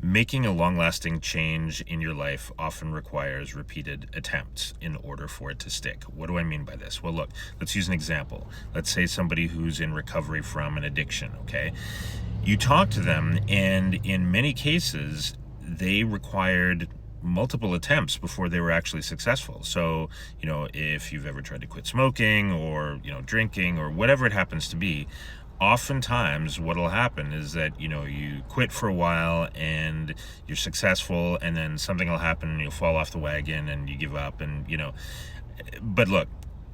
Making a long-lasting change in your life often requires repeated attempts in order for it to stick. What do I mean by this? Well, look, let's use an example. Let's say somebody who's in recovery from an addiction, okay? You talk to them, and in many cases, they required multiple attempts before they were actually successful. So, if you've ever tried to quit smoking or, drinking or whatever it happens to be, oftentimes what'll happen is that, you quit for a while and you're successful, and then something will happen and you'll fall off the wagon and you give up but look,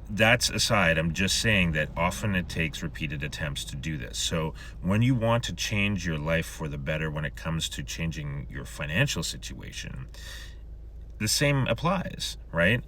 that's aside. I'm just saying that often it takes repeated attempts to do this. So when you want to change your life for the better, when it comes to changing your financial situation, the same applies, right?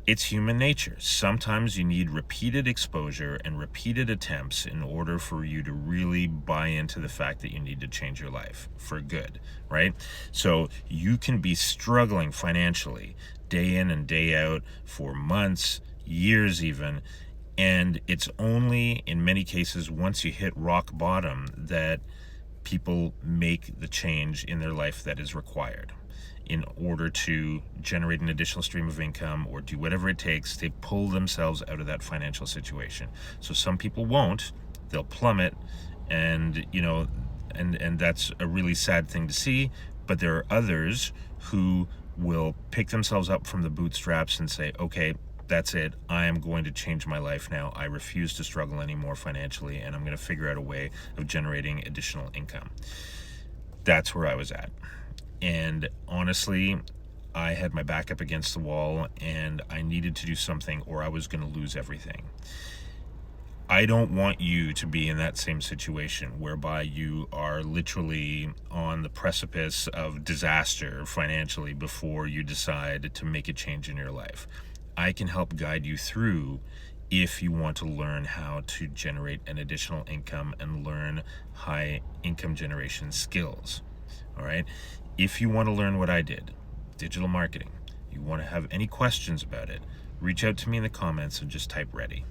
It's human nature. Sometimes you need repeated exposure and repeated attempts in order for you to really buy into the fact that you need to change your life for good, right? So you can be struggling financially day in and day out for months, years even, and it's only in many cases once you hit rock bottom that people make the change in their life that is required in order to generate an additional stream of income or do whatever it takes. They pull themselves out of that financial situation. So some people won't, they'll plummet, and and that's a really sad thing to see. But there are others who will pick themselves up from the bootstraps and say, okay, that's it. I am going to change my life now. I refuse to struggle anymore financially, and I'm going to figure out a way of generating additional income. That's where I was at. And honestly, I had my back up against the wall and I needed to do something or I was going to lose everything. I don't want you to be in that same situation whereby you are literally on the precipice of disaster financially before you decide to make a change in your life. I can help guide you through if you want to learn how to generate an additional income and learn high income generation skills. All right. If you want to learn what I did, digital marketing, you want to have any questions about it, reach out to me in the comments and just type ready.